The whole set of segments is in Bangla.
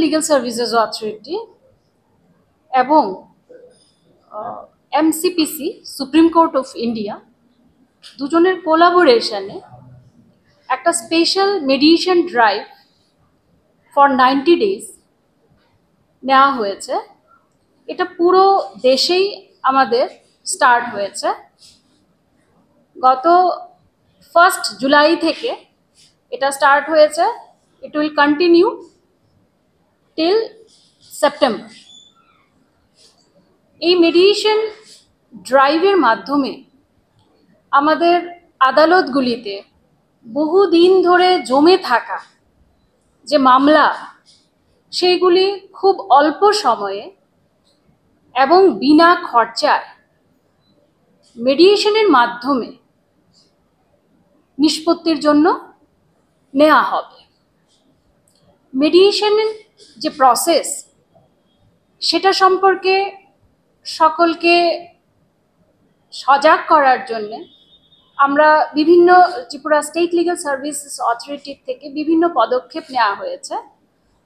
লিগাল সার্ভিসেস অথরিটি এবং এমসিপিসি সুপ্রিম কোর্ট অফ ইন্ডিয়া দুজনের কোলাবোরেশনে একটা special mediation drive for 90 days নেওয়া হয়েছে। এটা পুরো দেশেই আমাদের স্টার্ট হয়েছে। গত 1 জুলাই থেকে এটা স্টার্ট হয়েছে। It will continue till September. এই মেডিয়েশন ড্রাইভের মাধ্যমে আমাদের আদালতগুলিতে বহুদিন ধরে জমে থাকা যে মামলা সেইগুলি খুব অল্প সময়ে এবং বিনা খরচায় মেডিয়েশনের মাধ্যমে নিষ্পত্তির জন্য নেওয়া হবে। মেডিয়েশনের যে প্রসেস সেটা সম্পর্কে সকলকে সজাগ করার জন্য আমরা বিভিন্ন ত্রিপুরা স্টেট লিগাল সার্ভিসেস অথরিটির থেকে বিভিন্ন পদক্ষেপ নেওয়া হয়েছে।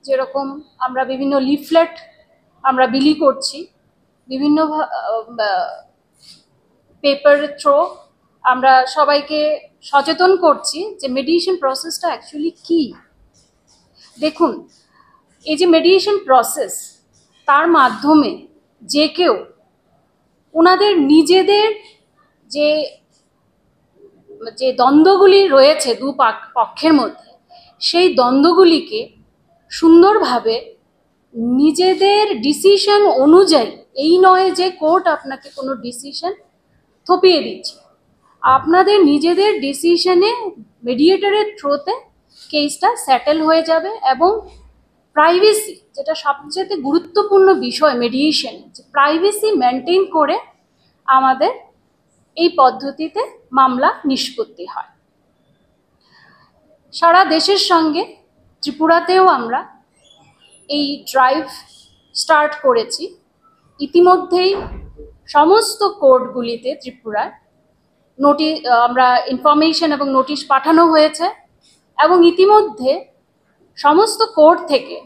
যেরকম আমরা বিভিন্ন লিফলেট আমরা বিলি করছি, বিভিন্ন পেপার থ্রো আমরা সবাইকে সচেতন করছি যে মেডিয়েশন প্রসেসটা অ্যাকচুয়ালি কী। দেখুন, এই যে মেডিয়েশন প্রসেস, তার মাধ্যমে যে কেউ ওনাদের নিজেদের যে যে দ্বন্দ্বগুলি রয়েছে দু পক্ষের মধ্যে, সেই দ্বন্দ্বগুলিকে সুন্দরভাবে নিজেদের ডিসিশন অনুযায়ী, এই নয় যে কোর্ট আপনাকে কোনো ডিসিশন থপিয়ে দিচ্ছে, আপনাদের নিজেদের ডিসিশনে মিডিয়েটরের থ্রুতে কেসটা সেটেল হয়ে যাবে। এবং প্রাইভেসি, যেটা সবচেয়ে গুরুত্বপূর্ণ বিষয় মেডিয়েশনে, যে প্রাইভেসি মেনটেন করে আমাদের এই পদ্ধতিতে মামলা নিষ্পত্তি হয়। সারা দেশের সঙ্গে ত্রিপুরাতেও আমরা এই ড্রাইভ স্টার্ট করেছি। ইতিমধ্যেই সমস্ত কোর্টগুলিতে ত্রিপুরায় আমরা ইনফরমেশন এবং নোটিশ পাঠানো হয়েছে এবং ইতিমধ্যে সমস্ত কোর্ট থেকে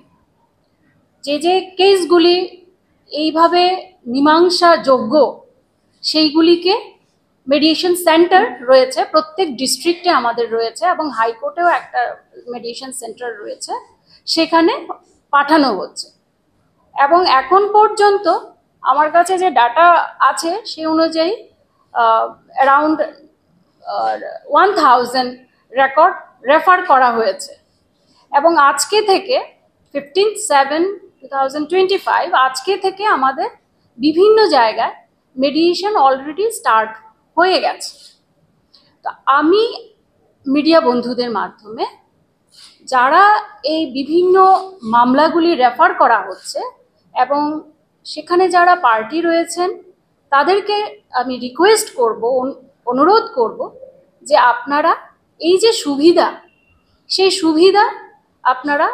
যে কেসগুলি এইভাবে মীমাংসাযোগ্য সেইগুলিকে মেডিয়েশন সেন্টার রয়েছে প্রত্যেক ডিস্ট্রিক্টে আমাদের রয়েছে এবং হাইকোর্টেও একটা মেডিয়েশন সেন্টার রয়েছে, সেখানে পাঠানো হচ্ছে। এবং এখন পর্যন্ত আমার কাছে যে ডাটা আছে সেই অনুযায়ী অ্যারাউন্ড 1000 রেকর্ড রেফার করা হয়েছে। এবং আজকে থেকে 15/7/2025 আজকে থেকে আমাদের বিভিন্ন জায়গায় মেডিয়েশন অলরেডি স্টার্ট হয়ে গেছে। তো আমি মিডিয়া বন্ধুদের মাধ্যমে যারা এই বিভিন্ন মামলাগুলি রেফার করা হচ্ছে এবং সেখানে যারা পার্টি রয়েছেন তাদেরকে আমি রিকোয়েস্ট করব, অনুরোধ করব যে আপনারা এই যে সুবিধা, সেই সুবিধা আপনারা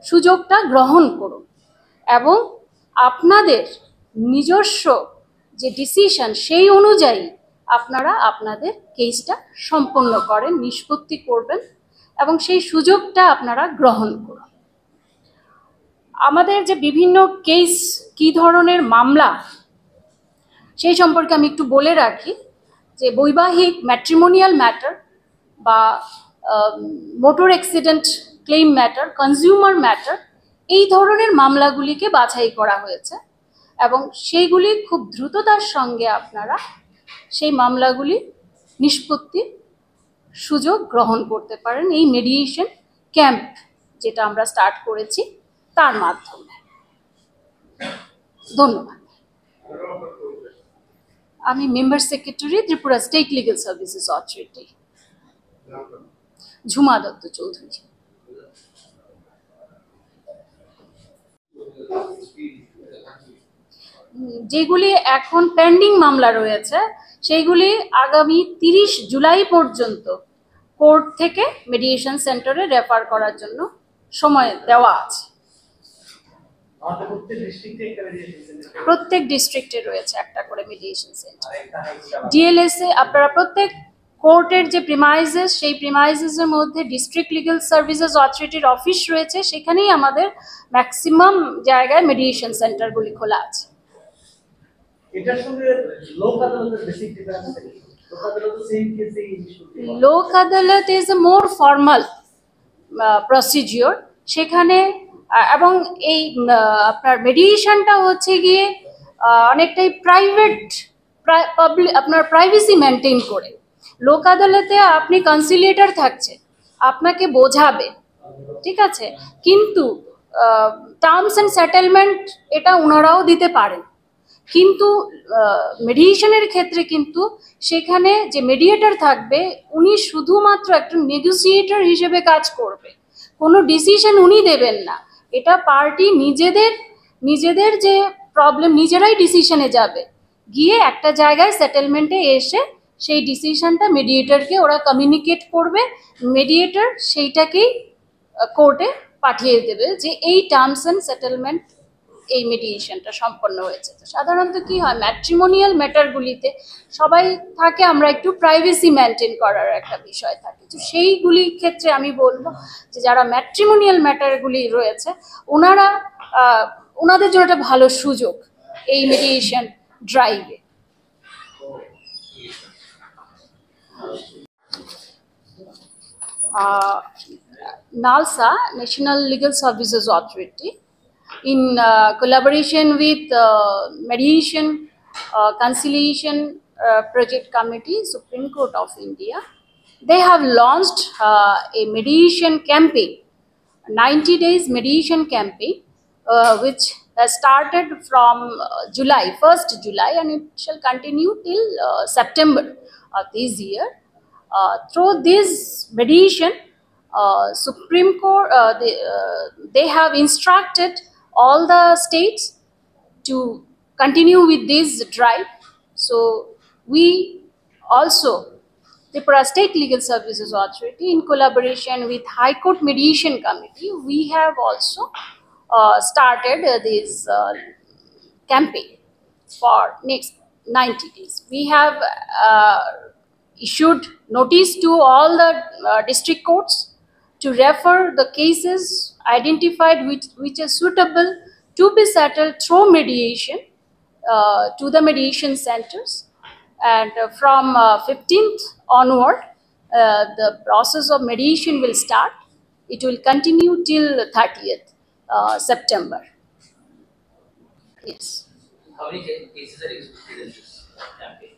সুযোগটা গ্রহণ করুন এবং আপনাদের নিজস্ব যে ডিসিশন সেই অনুযায়ী আপনারা আপনাদের কেসটা সম্পন্ন করেন, নিষ্পত্তি করবেন এবং সেই সুযোগটা আপনারা গ্রহণ করুন। আমাদের যে বিভিন্ন কেস, কী ধরনের মামলা, সেই সম্পর্কে আমি একটু বলে রাখি যে বৈবাহিক ম্যাট্রিমোনিয়াল ম্যাটার বা motor accident claim matter, consumer matter, এই ধরনের মামলাগুলিকে বাছাই করা হয়েছে এবং সেইগুলি খুব দ্রুততার সঙ্গে আপনারা সেই মামলাগুলি নিষ্পত্তির সুযোগ গ্রহণ করতে পারেন এই মেডিয়েশন ক্যাম্প যেটা আমরা স্টার্ট করেছি তার মাধ্যমে। ধন্যবাদ। আমি member secretary, Tripura state legal services authority. Jhuma Dutta Chowdhury. যেগুলি এখন পেন্ডিং মামলা রয়েছে সেইগুলি আগামী 30 জুলাই পর্যন্ত কোর্ট থেকে মেডিয়েশন সেন্টারে রেফার করার জন্য সময় দেওয়া আছে। প্রত্যেক ডিস্ট্রিক্টে রয়েছে একটা করে মেডিয়েশন সেন্টার। ডিএলএসএ আপনারা প্রত্যেক কোর্টের যে প্রিমাইজেস, সেই প্রিমাইজেসের মধ্যে ডিস্ট্রিক্ট লিগ্যাল সার্ভিসেস অথরিটির অফিস রয়েছে, সেখানেই আমাদের ম্যাক্সিমাম জায়গায় মেডিয়েশন সেন্টারগুলি খোলা আছে। এটার সঙ্গে লোক আদালতের বেসিক ডিফারেন্স কি? লোক আদালত সেম কেসে লোক আদালত is a more formal procedure, সেখানে এবং এই আপনার মেডিয়েশনটা হচ্ছে গিয়ে অনেকটাই প্রাইভেট, পাবলিক, আপনার প্রাইভেসি মেনটেন করে। লোক আদালতে আপনি কনসিলিয়েটর থাকছে, আপনাকে বোঝাবে, ঠিক আছে, কিন্তু টার্মস অ্যান্ড সেটেলমেন্ট এটা ওনারাও দিতে পারেন। কিন্তু মেডিয়েশনের ক্ষেত্রে কিন্তু সেখানে যে মেডিয়েটর থাকবে উনি শুধুমাত্র একটা নেগোসিয়েটর হিসেবে কাজ করবে, কোনো ডিসিশন উনি দেবেন না। এটা পার্টি নিজেদের যে প্রবলেম নিজেরাই ডিসিশনে যাবে, গিয়ে একটা জায়গায় সেটেলমেন্টে এসে সেই ডিসিশনটা মেডিয়েটরকে ওরা কমিউনিকেট করবে, মেডিয়েটর সেইটাকেই কোর্টে পাঠিয়ে দেবে যে এই টার্মস অ্যান্ড সেটেলমেন্ট এই মেডিয়েশনটা সম্পন্ন হয়েছে। তো সাধারণত কি হয়, ম্যাট্রিমোনিয়াল ম্যাটারগুলিতে সবাই থাকে, আমরা একটু প্রাইভেসি মেনটেন করার একটা বিষয় থাকে। তো সেইগুলির ক্ষেত্রে আমি বলবো যে যারা ম্যাট্রিমোনিয়াল ম্যাটারগুলি রয়েছে ওনাদের জন্য একটা ভালো সুযোগ এই মেডিয়েশন ড্রাইভে। NALSA, National Legal Services Authority, in collaboration with Mediation Conciliation Project Committee, Supreme Court of India, they have launched a mediation campaign, 90 days mediation campaign, which started from July, 1st July, and it shall continue till September of this year. Through this mediation, Supreme Court, they have instructed all the states to continue with this drive. So we also, Tripura State Legal Services Authority, in collaboration with High Court Mediation Committee, we have also started this campaign for next 90 days. We have issued notice to all the district courts to refer the cases identified which are suitable to be settled through mediation to the mediation centers. And from 15th onward, the process of mediation will start. It will continue till 30th September. Yes. How many cases are expected in this campaign?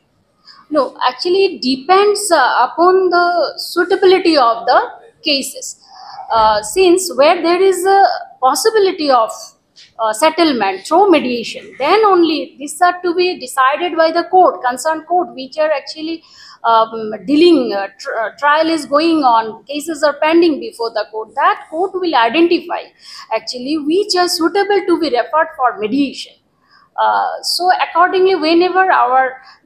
No, actually it depends upon the suitability of the cases. Since where there is a possibility of settlement through mediation, then only these are to be decided by the court, concerned court, which are actually dealing, trial is going on, cases are pending before the court. That court will identify actually which are suitable to be referred for mediation. So accordingly, whenever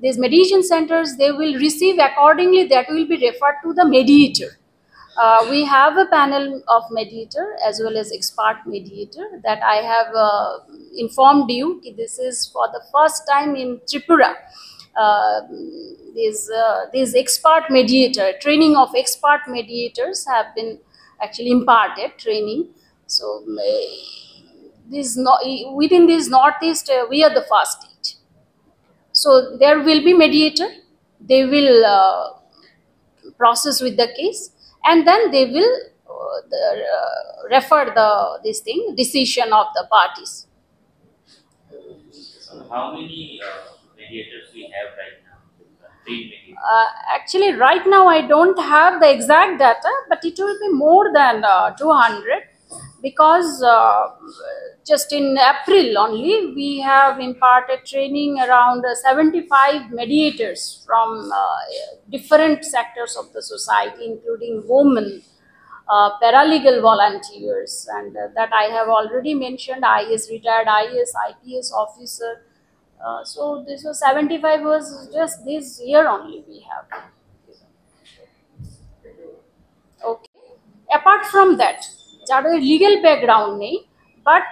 these mediation centers, they will receive accordingly, that will be referred to the mediator. We have a panel of mediator as well as expert mediator that I have informed you. This is for the first time in Tripura. This expert mediator, training of expert mediators have been actually imparted training. So within this Northeast, we are the first state. So there will be mediator, they will process with the case, and then they will refer this decision of the parties. So how many mediators we have right now? Actually, right now I don't have the exact data, but it will be more than 200, because just in April only we have imparted training around 75 mediators from different sectors of the society, including women, paralegal volunteers, and that I have already mentioned, IAS, retired IAS, IPS officer. So this was 75 was just this year only we have. Okay. Apart from that, যাদের legal background নেই, but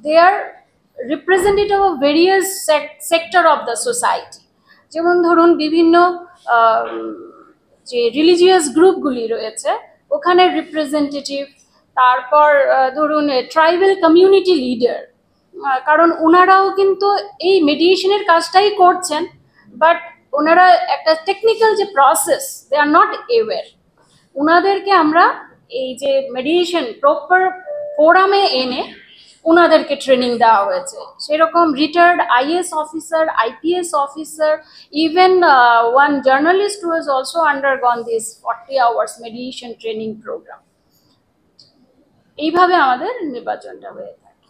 they are representative of various sector of the society. যেমন ধরুন বিভিন্ন যে রিলিজিয়াস গ্রুপগুলি রয়েছে ওখানে রিপ্রেজেন্টেটিভ, তারপর ধরুন ট্রাইবাল কমিউনিটি লিডার, কারণ ওনারাও কিন্তু এই মেডিয়েশনের কাজটাই করছেন, বাট ওনারা একটা টেকনিক্যাল যে প্রসেস দে আর নট এওয়ার। ওনাদেরকে আমরা এই যে মেডিয়েশন প্রপার ফোরামে এনে ওনাদেরকে ট্রেনিং দেওয়া হয়েছে। সেরকম retired IAS officer, IPS officer, even one journalist who has also undergone this 40 hours mediation training programme. এইভাবে আমাদের নির্বাচনটা হয়ে থাকে।